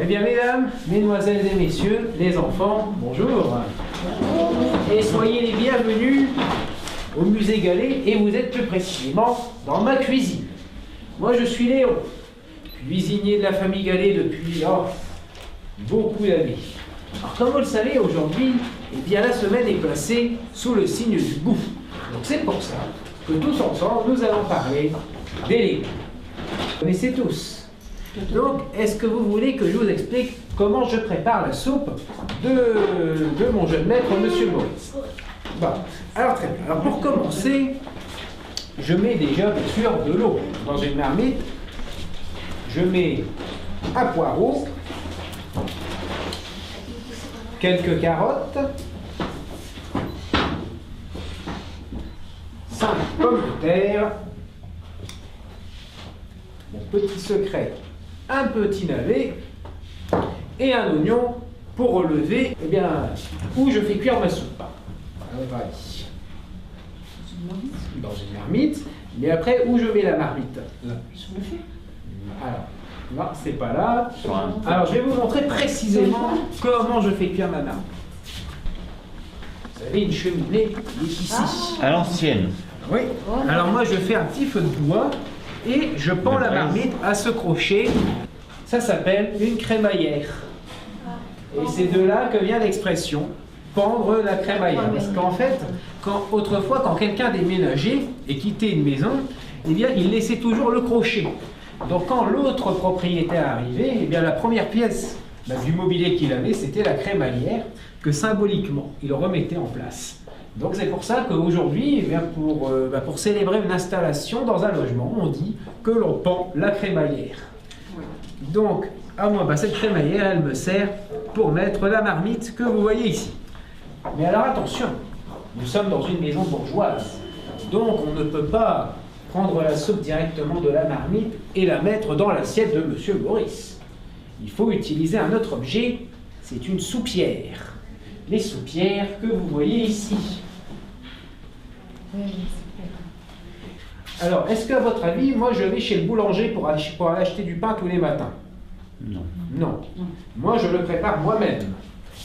Eh bien, mesdames, mesdemoiselles et messieurs, les enfants, bonjour. Et soyez les bienvenus au musée Gallet, et vous êtes plus précisément dans ma cuisine. Moi, je suis Léon, cuisinier de la famille Gallet depuis beaucoup d'années. Alors, comme vous le savez, aujourd'hui, eh bien, la semaine est placée sous le signe du goût. Donc, c'est pour ça que tous ensemble, nous allons parler des légumes. Vous connaissez tous. Donc, est-ce que vous voulez que je vous explique comment je prépare la soupe de mon jeune maître, Monsieur Maurice? Bon, alors très bien. Alors pour commencer, je mets déjà bien sûr de l'eau dans une marmite. Je mets un poireau, quelques carottes, 5 pommes de terre, mon petit secret, un petit navet et un oignon pour relever, eh bien, où je fais cuire ma soupe. Dans une marmite, mais après, où je mets la marmite? Là. Alors, là, c'est pas là. Alors, je vais vous montrer précisément comment je fais cuire ma marmite. Vous avez une cheminée qui est ici. À l'ancienne. Oui. Alors, moi, je fais un petit feu de bois et je pends la marmite à ce crochet. Ça s'appelle une crémaillère. Et c'est de là que vient l'expression pendre la crémaillère. Parce qu'en fait, autrefois, quand quelqu'un déménageait et quittait une maison, eh bien, il laissait toujours le crochet. Donc quand l'autre propriétaire arrivait, eh bien, la première pièce du mobilier qu'il avait, c'était la crémaillère que symboliquement, il remettait en place. Donc c'est pour ça qu'aujourd'hui, eh bien, pour célébrer une installation dans un logement, on dit que l'on pend la crémaillère. Donc, à moi, cette crémaillère, elle me sert pour mettre la marmite que vous voyez ici. Mais alors attention, nous sommes dans une maison bourgeoise, donc on ne peut pas prendre la soupe directement de la marmite et la mettre dans l'assiette de Monsieur Maurice. Il faut utiliser un autre objet, c'est une soupière. Les soupières que vous voyez ici. Alors, est-ce qu'à votre avis, moi je vais chez le boulanger pour aller acheter du pain tous les matins? Non. Non. Moi je le prépare moi-même.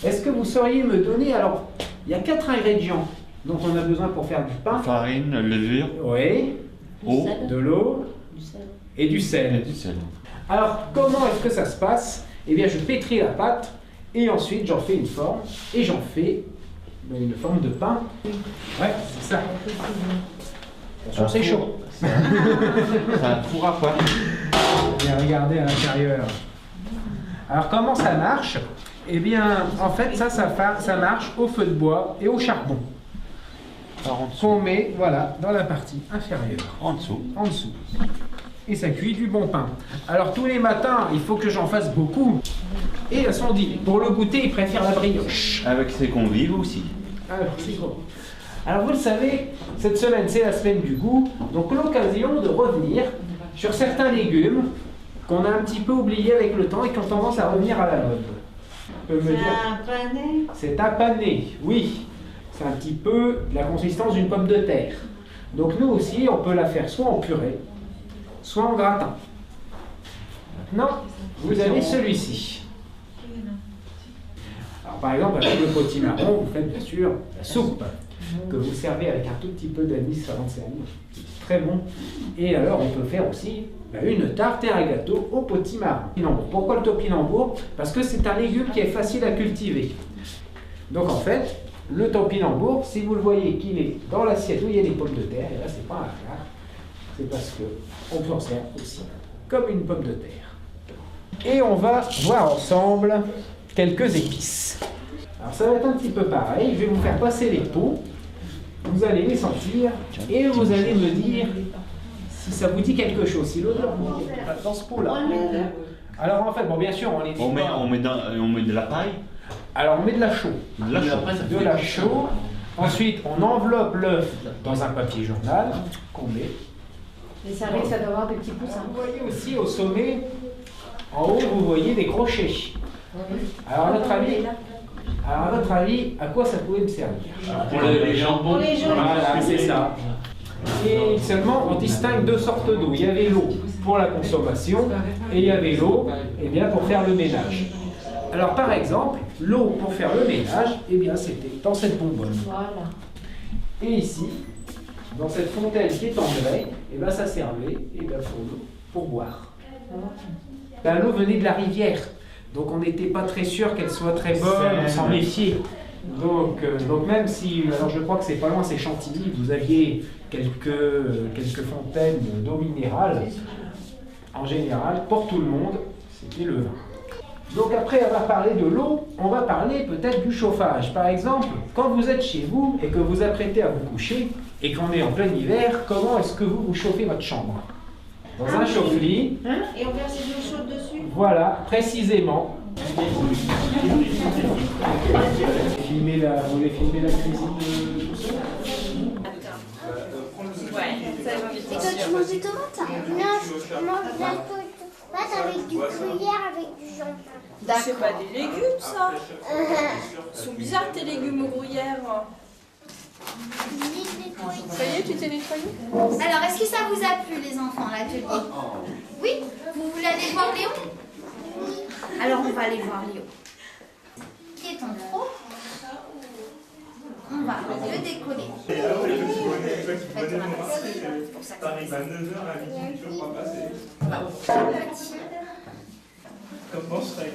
Est-ce que vous sauriez me donner, alors, il y a 4 ingrédients dont on a besoin pour faire du pain. Farine, levure, Oui. eau, De l'eau et du et sel. du sel. Alors, comment est-ce que ça se passe? Eh bien, je pétris la pâte et ensuite j'en fais une forme et j'en fais une forme de pain. Ouais, c'est ça. Attention, c'est chaud. C'est un four à pain. Bien, regardez à l'intérieur. Alors, comment ça marche? Eh bien, en fait, ça marche au feu de bois et au charbon. Par en dessous. Qu'on met, voilà, dans la partie inférieure. En dessous. En dessous. Et ça cuit du bon pain. Alors tous les matins, il faut que j'en fasse beaucoup. Et à son dîner. Pour le goûter, il préfère la brioche. Avec ses convives aussi. Alors c'est gros. Alors vous le savez, cette semaine c'est la semaine du goût. Donc l'occasion de revenir sur certains légumes qu'on a un petit peu oubliés avec le temps et qui ont tendance à revenir à la mode. C'est un pané. C'est un pané, oui. C'est un petit peu la consistance d'une pomme de terre. Donc nous aussi, on peut la faire soit en purée, soit en gratin. Maintenant, vous avez celui-ci. Alors par exemple, avec le potimarron, vous faites bien sûr la soupe que vous servez avec un tout petit peu d'anis avant de servir. C'est très bon. Et alors, on peut faire aussi une tarte et un gâteau au potimarron. Pourquoi le topinambour? Parce que c'est un légume qui est facile à cultiver. Donc en fait, le topinambour, si vous le voyez qu'il est dans l'assiette où il y a des pommes de terre, et là c'est pas un hasard, c'est parce qu'on s'en sert aussi comme une pomme de terre. Et on va voir ensemble quelques épices. Alors ça va être un petit peu pareil, je vais vous faire passer les pots, vous allez les sentir et vous allez me dire si ça vous dit quelque chose, si l'odeur vous dit quelque chose. Dans ce pot-là. Alors en fait, bon bien sûr, on les dit On met de la paille. Alors on met de la chaux. De la chaux. De la chaux. Ensuite, on enveloppe l'œuf dans un papier journal qu'on met. Les services, ça doit avoir des petits poussins. Vous voyez aussi au sommet, en haut, vous voyez des crochets. Alors à votre avis, à quoi ça pouvait me servir? Pour les jambons. Pour les jambons. Voilà, c'est ça. Et seulement, on distingue deux sortes d'eau. Il y avait l'eau pour la consommation et il y avait l'eau pour faire le ménage. Alors par exemple, l'eau pour faire le ménage, c'était dans cette bonbonne. Voilà. Et ici, dans cette fontaine qui est en grès, ça servait pour boire. L'eau venait de la rivière, donc on n'était pas très sûr qu'elle soit très bonne, on s'en méfiait. Donc même si, alors je crois que c'est pas loin, c'est Chantilly, vous aviez quelques fontaines d'eau minérale, en général, pour tout le monde, c'était le vin. Donc après avoir parlé de l'eau, on va parler peut-être du chauffage. Par exemple, quand vous êtes chez vous et que vous apprêtez à vous coucher, et qu'on est en plein hiver, comment est-ce que vous chauffez votre chambre? Dans un chauffe-lit. Et on verse de l'eau chaude dessus? Voilà, précisément. Vous voulez filmer la cuisine tout seul? Ouais, ça va vite. Et toi, tu manges des tomates? Non, je mange de la tomate avec du gruyère, avec du jambon. C'est pas des légumes, ça. Ils sont bizarres, tes légumes au gruyère. Ça y est, tu t'es nettoyé? Alors, est-ce que ça vous a plu, les enfants, l'atelier? Oui? Vous voulez aller voir Léo? Alors, on va aller voir Léo. Qui est ton trop? On va le décoller. T'arrives à 9h à midi, tu vas pas passer. Comment je serais?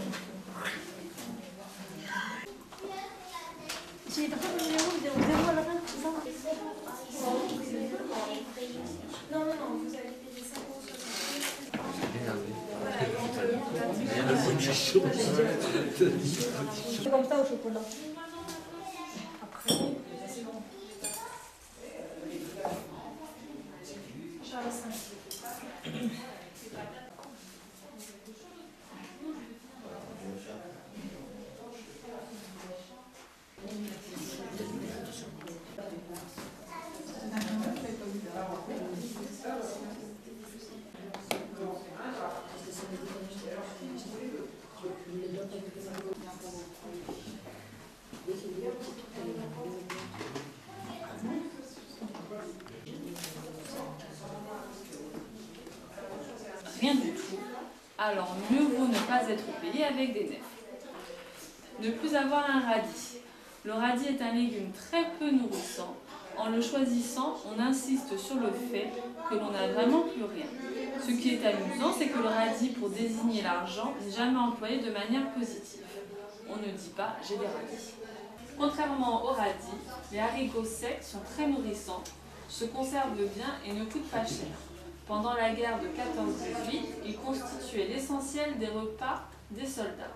J'ai pas de numéro, on déroule à la fin, c'est ça? Non, vous avez payé 5 €. C'est comme ça au chocolat. Après, c'est bon. Charles 5. Rien du tout, alors mieux vaut ne pas être payé avec des nefs. Ne plus avoir un radis. Le radis est un légume très peu nourrissant. En le choisissant, on insiste sur le fait que l'on n'a vraiment plus rien. Ce qui est amusant, c'est que le radis, pour désigner l'argent, n'est jamais employé de manière positive. On ne dit pas « j'ai des radis ». Contrairement au radis, les haricots secs sont très nourrissants, se conservent bien et ne coûtent pas cher. Pendant la guerre de 14-18, ils constituaient l'essentiel des repas des soldats.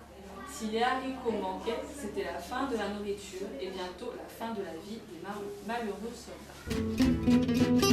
Si les haricots manquaient, c'était la fin de la nourriture et bientôt la fin de la vie des malheureux soldats.